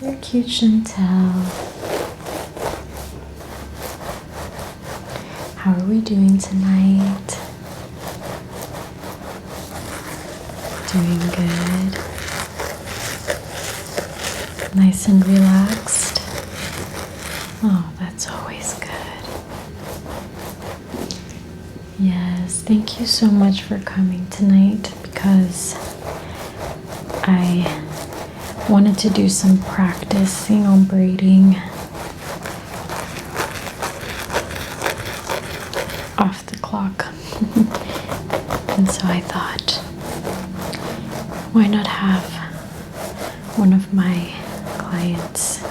You're cute, Chantelle. How are we doing tonight? Doing good. Nice and relaxed. Oh, that's always good. Yes, thank you so much for coming tonight because I wanted to do some practicing on braiding off the clock. And so I thought, why not have one of my clients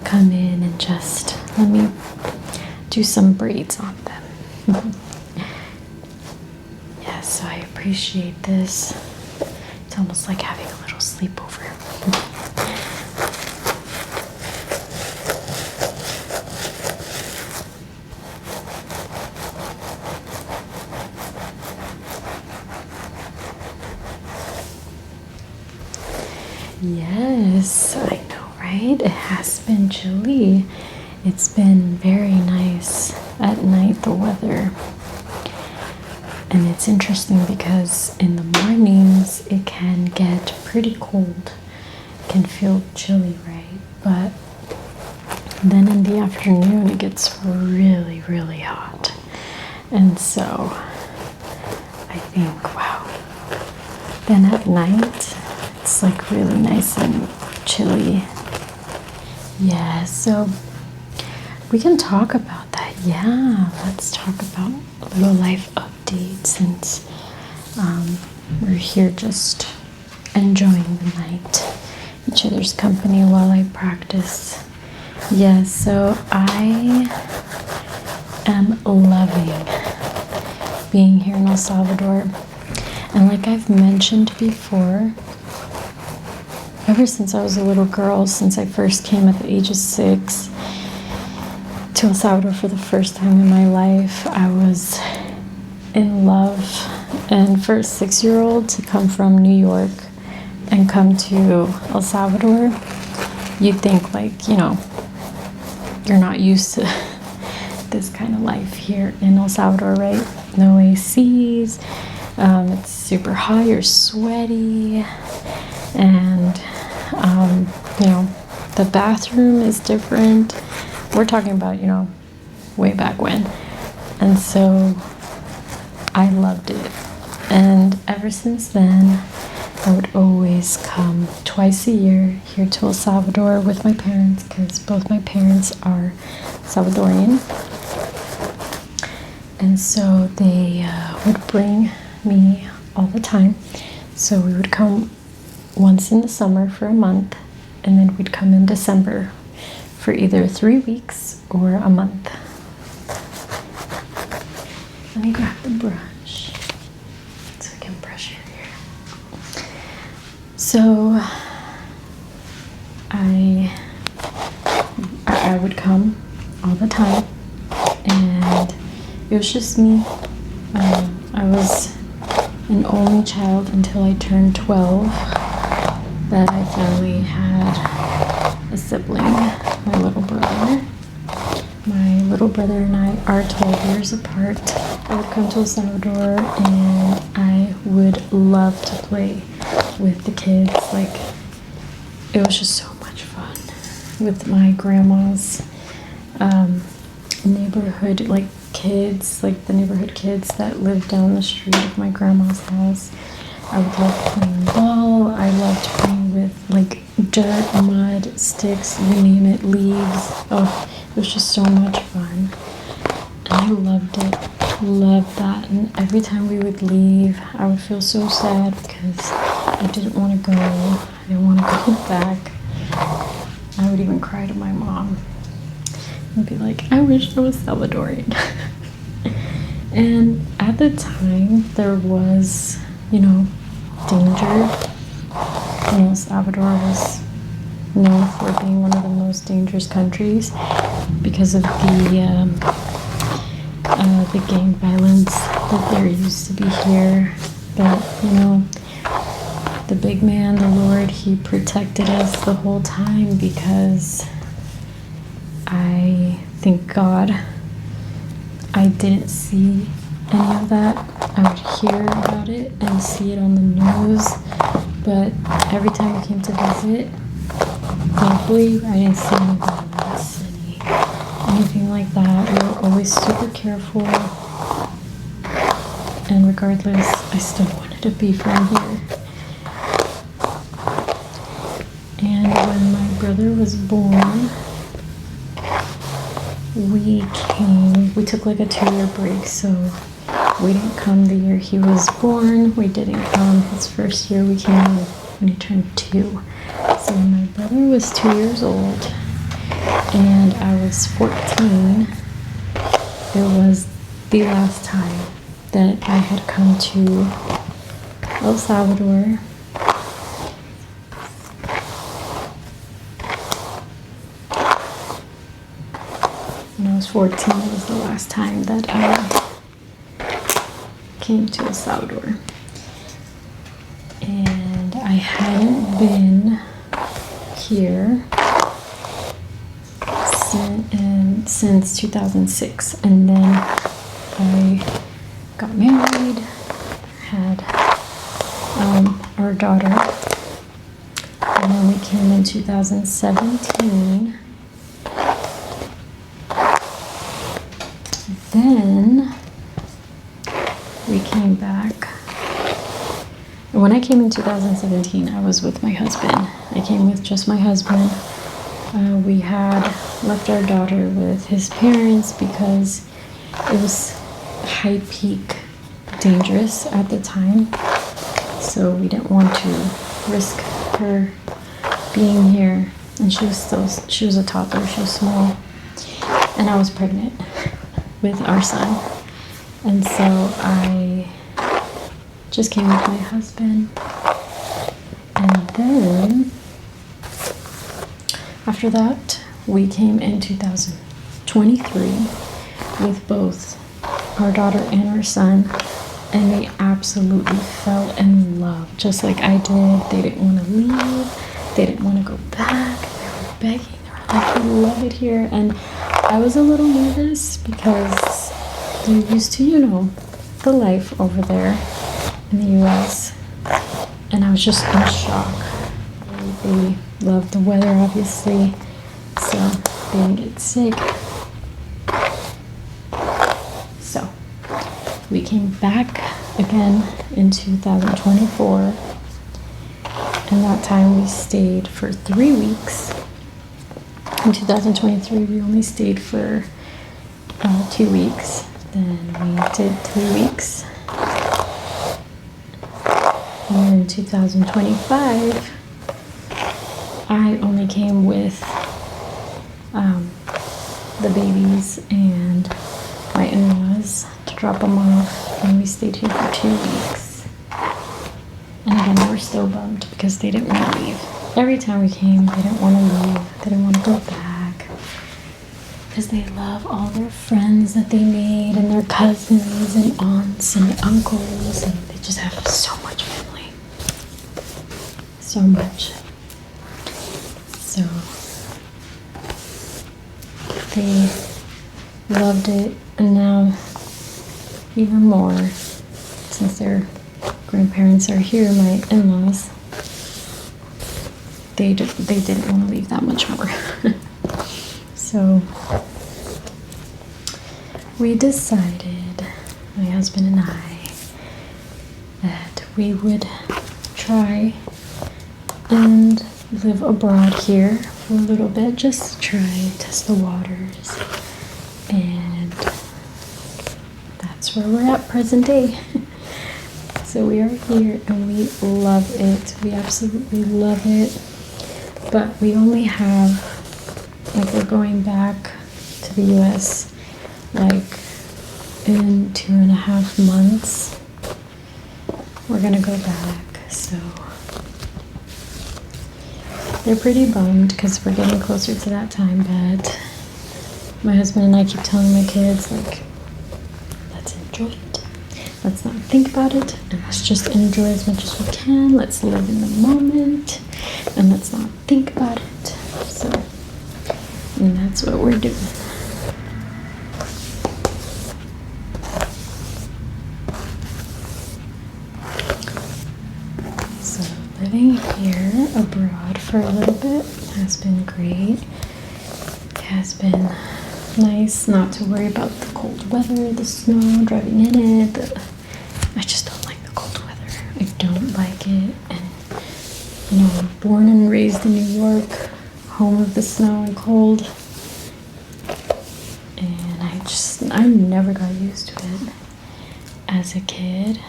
come in and just let me do some braids on them. Yes, so I appreciate this. It's almost like having a little sleepover. Yes, I know, right? It has been chilly. It's been very nice at night, the weather. And it's interesting because in the mornings it can get pretty cold. It can feel chilly, right? But then in the afternoon it gets really, really hot. And so I think, wow. Then at night it's like really nice and chilly. Yeah, so we can talk about that. Yeah, let's talk about a little life update since we're here just enjoying the night, each other's company while I practice. Yeah, so I am loving being here in El Salvador. And like I've mentioned before, ever since I was a little girl, since I first came at the age of 6 to El Salvador for the first time in my life, I was in love. And for a 6-year-old to come from New York and come to El Salvador, you'd think like, you know, you're not used to this kind of life here in El Salvador, right? No ACs, it's super hot, you're sweaty, and you know, the bathroom is different. We're talking about, you know, way back when. And so I loved it. And ever since then, I would always come twice a year here to El Salvador with my parents because both my parents are Salvadorian. And so they would bring me all the time. So we would come once in the summer for a month, and then we'd come in December for either 3 weeks or a month. Let me grab the brush so I can brush your hair. So I would come all the time, and it was just me. I was an only child until I turned 12. That I finally had a sibling, my little brother. My little brother and I are 12 years apart. I would come to El Salvador and I would love to play with the kids. Like, it was just so much fun with my grandma's neighborhood, like kids, like the neighborhood kids that lived down the street of my grandma's house. I would love playing ball. I loved playing with like dirt, mud, sticks, you name it, leaves. Oh, it was just so much fun. And I loved it. Loved that. And every time we would leave, I would feel so sad because I didn't want to go. I didn't want to go back. I would even cry to my mom and be like, I wish I was Salvadorian. And at the time, there was, you know, danger. You know, Salvador was known for being one of the most dangerous countries because of the gang violence that there used to be here. But, you know, the big man, the Lord, he protected us the whole time, because I thank God I didn't see any of that. I would hear about it and see it on the news, but every time we came to visit, thankfully I didn't see any violence, anything like that. We were always super careful, and regardless, I still wanted to be from here. And when my brother was born, we took like a 2-year break, so we didn't come the year he was born. We didn't come his first year. We came when he turned 2. So when my brother was 2 years old and I was 14, it was the last time that I had come to El Salvador. When I was 14, it was the last time that I came to El Salvador. And I hadn't been here since 2006. And then I got married, had our daughter, and then we came in 2017. Then we came back. When I came in 2017, I was with my husband. I came with just my husband. We had left our daughter with his parents because it was high peak dangerous at the time. So we didn't want to risk her being here. And she was a toddler, she was small. And I was pregnant with our son. And so I just came with my husband. And then after that, we came in 2023 with both our daughter and our son. And they absolutely fell in love, just like I did. They didn't want to leave. They didn't want to go back. They were begging. They were like, we love it here. And I was a little nervous because they're used to, the life over there in the U.S. And I was just in shock. They loved the weather, obviously, so they didn't get sick. So we came back again in 2024, and that time we stayed for 3 weeks. In 2023, we only stayed for 2 weeks. Then we did 3 weeks. And in 2025, I only came with the babies and my in-laws to drop them off, and we stayed here for 2 weeks. And again, they were still bummed because they didn't want to leave. Every time we came, they didn't want to leave. They didn't want to go back because they love all their friends that they made and their cousins and aunts and uncles, and they just have so much family. So much. So they loved it, and now even more since their grandparents are here, my in-laws. They didn't want to leave that much more. So we decided, my husband and I, that we would try and live abroad here for a little bit, just to try test the waters. And that's where we're at present day. So we are here and we love it. We absolutely love it. But we only have, we're going back to the US in 2.5 months. We're gonna go back, so they're pretty bummed because we're getting closer to that time. But my husband and I keep telling my kids, let's enjoy it. Let's not think about it, and let's just enjoy as much as we can. Let's live in the moment, and let's not think about it. So, and that's what we're doing. So, living here abroad for a little bit has been great. It has been nice not to worry about the cold weather, the snow, driving in it. I just don't like the cold weather. I don't like it. And, you know, I'm born and raised in New York, home of the snow and cold. And I never got used to it as a kid.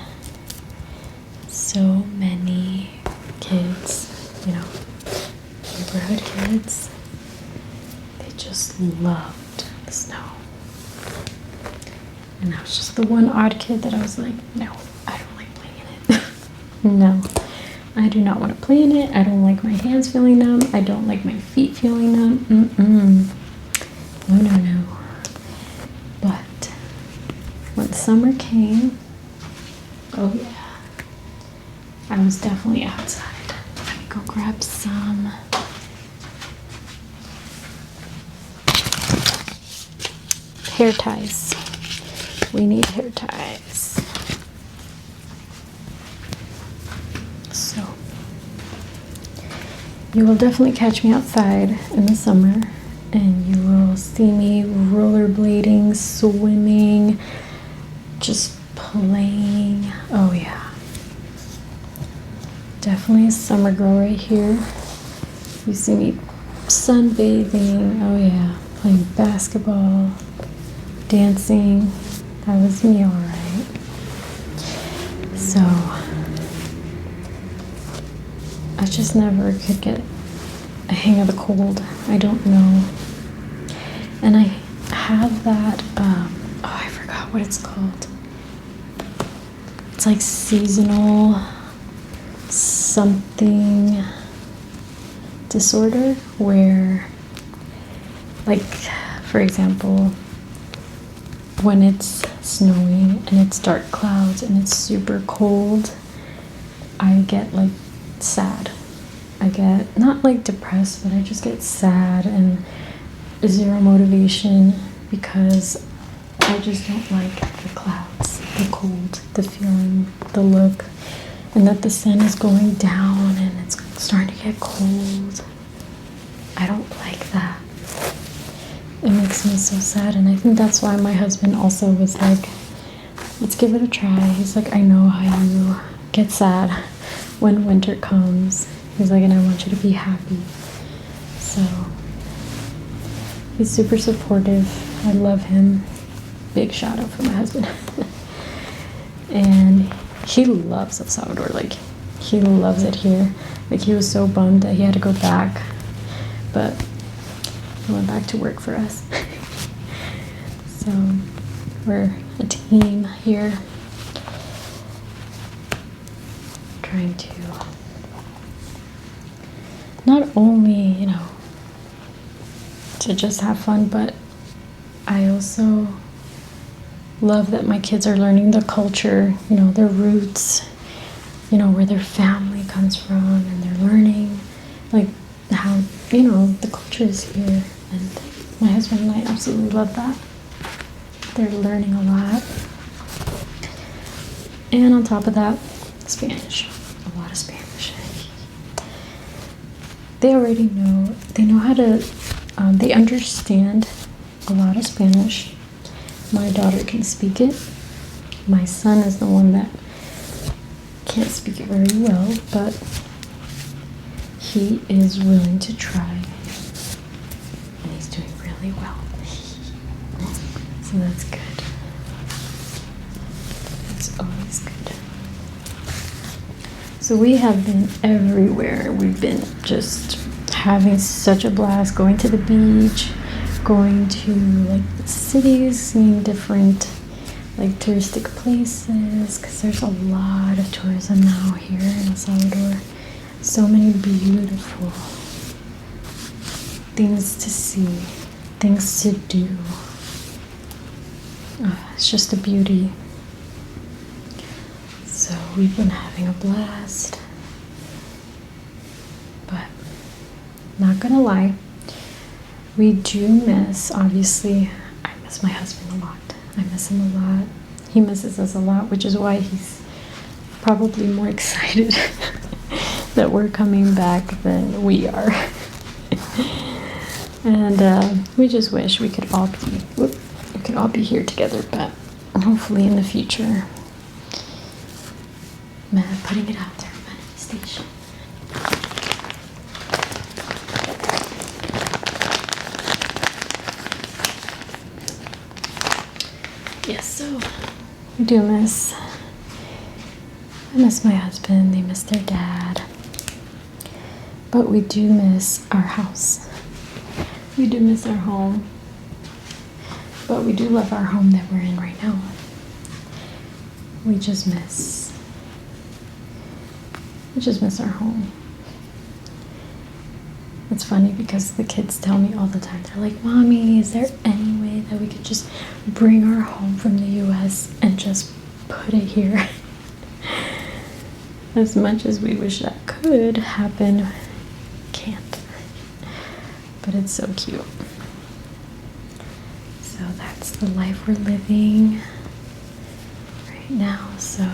So many kids, you know, neighborhood kids, they just loved the snow. And I was just the one odd kid that I was like, no, I don't like playing in it. No, I do not want to play in it. I don't like my hands feeling numb. I don't like my feet feeling numb. No. But when summer came, oh yeah, I was definitely outside. Let me go grab some hair ties. We need hair ties. So, you will definitely catch me outside in the summer, and you will see me rollerblading, swimming, just playing. Oh yeah. Definitely a summer girl right here. You see me sunbathing. Oh yeah. Playing basketball, dancing. That was me, all right. So, I just never could get a hang of the cold. I don't know. And I have that, I forgot what it's called. It's like seasonal something disorder where, like, for example, when it's snowing and it's dark clouds and it's super cold, I get like sad. I get not like depressed, but I just get sad and zero motivation because I just don't like the clouds, the cold, the feeling, the look, and that the sun is going down and it's starting to get cold. I don't like that. It makes me so sad, and I think that's why my husband also was like, let's give it a try. He's like, I know how you get sad when winter comes. He's like, and I want you to be happy. So he's super supportive. I love him. Big shout out for my husband. And he loves El Salvador. Like, he loves it here. Like, he was so bummed that he had to go back, but he went back to work for us. So we're a team here, trying to not only, you know, to just have fun, but I also love that my kids are learning the culture, you know, their roots, you know, where their family comes from, and they're learning like how, you know, the culture is here. And my husband and I absolutely love that. They're learning a lot. And on top of that, Spanish. A lot of Spanish. They already know, they know how to, they understand a lot of Spanish. My daughter can speak it. My son is the one that can't speak it very well, but he is willing to try. And he's doing really well. So that's good. It's always good. So we have been everywhere. We've been just having such a blast, going to the beach, going to like the cities, seeing different like touristic places, because there's a lot of tourism now here in El Salvador. So many beautiful things to see, things to do. It's just a beauty. we've been having a blast. But not gonna lie, we do miss, obviously, I miss my husband a lot. I miss him a lot. He misses us a lot, which is why he's probably more excited that we're coming back than we are. And we just wish we could all be here together, but hopefully in the future. Man, putting it out there, manifestation. Yes, so I do miss my husband, they miss their dad, but we do miss our house. We do miss our home, but we do love our home that we're in right now. We just miss our home. It's funny because the kids tell me all the time, they're like, Mommy, is there any way that we could just bring our home from the US and just put it here? As much as we wish that could happen, can't. But it's so cute. So that's the life we're living right now. So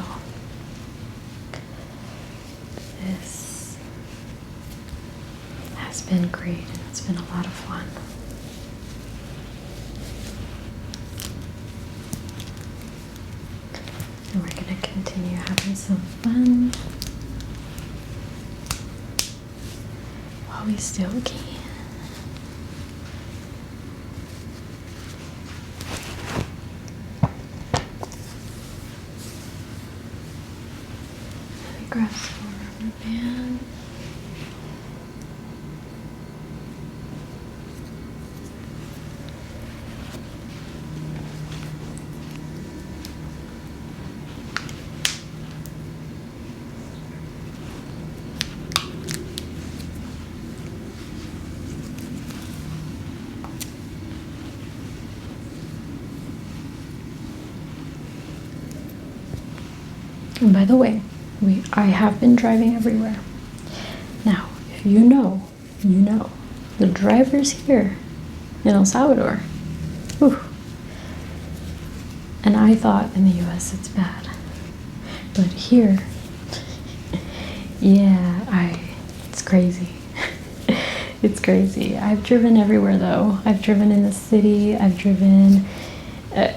this has been great and it's been a lot of fun. And we're going to continue having some fun while we still can. Let me grab some more rubber band. And by the way, I have been driving everywhere. Now, if you know, the drivers here in El Salvador, whew, and I thought in the US it's bad, but here, yeah, it's crazy. It's crazy. I've driven everywhere though. I've driven in the city, I've driven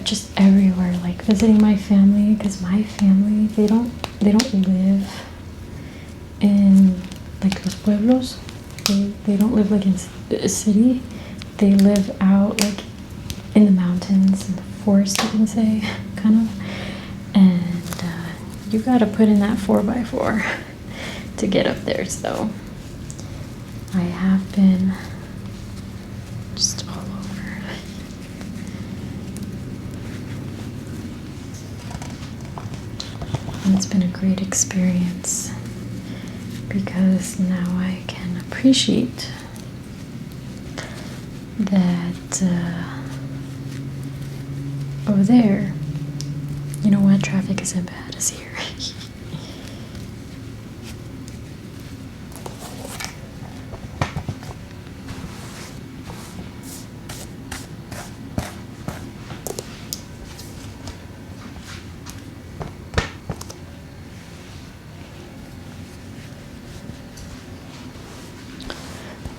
just everywhere, like visiting my family, because my family, they don't live in like los pueblos. They don't live like in a city. They live out like in the mountains, in the forest, you can say, kind of. And you gotta put in that 4x4 to get up there. So I have been just all over. And it's been a great experience because now I can appreciate that over there, you know what, traffic isn't bad as here.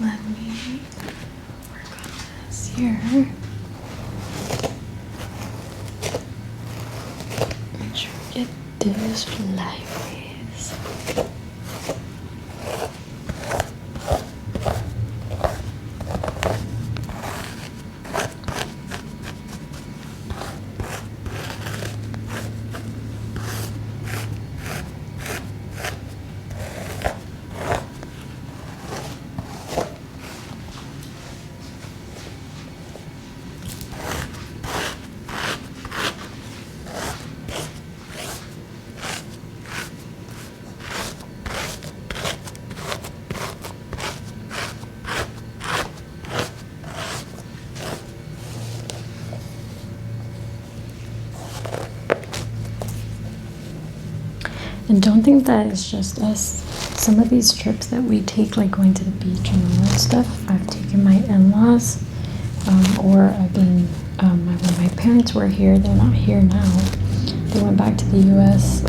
Let me work on this here. Make sure we get this flyways. And don't think that it's just us. Some of these trips that we take, like going to the beach and all that stuff, I've taken my in-laws, or I've been, when my parents were here, they're not here now. They went back to the US.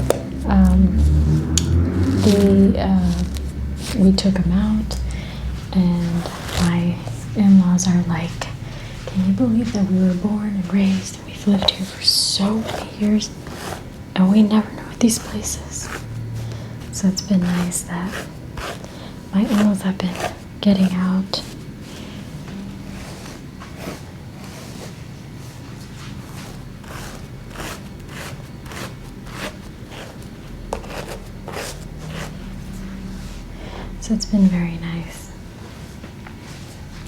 We took them out, and my in-laws are like, can you believe that we were born and raised and we've lived here for so many years and we never knew these places? So it's been nice that my in-laws have been getting out. So it's been very nice.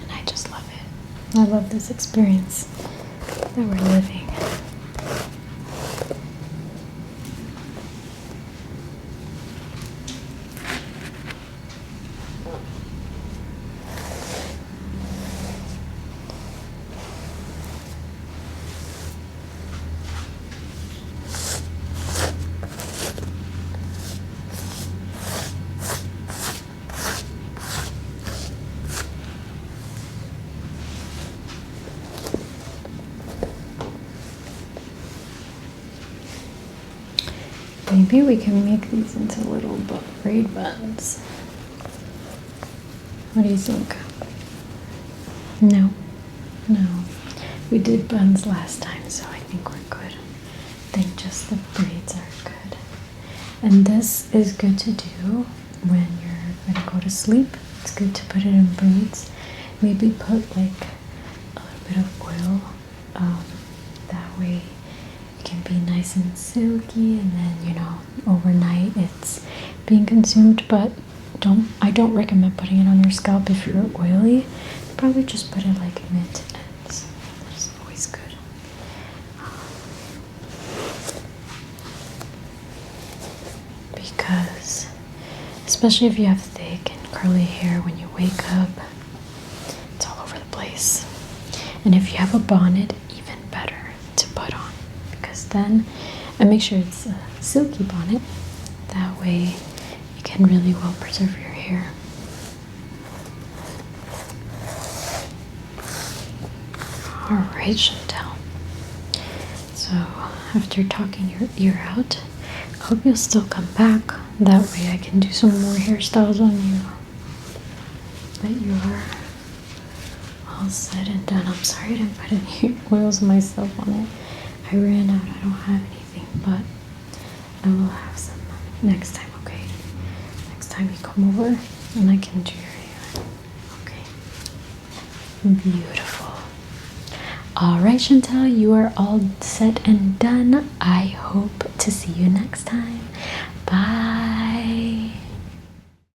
And I just love it. I love this experience that we're living. Maybe we can make these into little braid buns. What do you think? No? No. We did buns last time, so I think we're good. I think just the braids are good. And this is good to do when you're gonna go to sleep. It's good to put it in braids. Maybe put like a little bit of oil. That way it can be nice and silky, and then, you know, overnight it's being consumed. But I don't recommend putting it on your scalp if you're oily. Probably just put it like mid ends. That's always good. Because especially if you have thick and curly hair, when you wake up it's all over the place. And if you have a bonnet, even better to put on, because then, and make sure it's a silky bonnet, that way you can really well preserve your hair. Alright, Chantelle. So after talking your ear out, I hope you'll still come back. That way I can do some more hairstyles on you. But you're all said and done. I'm sorry I didn't put any oils myself on it. I ran out. I don't have anything, but I will have some next time, okay? Next time you come over and I can do your hair. Okay. Beautiful. Alright, Chantelle, you are all set and done. I hope to see you next time.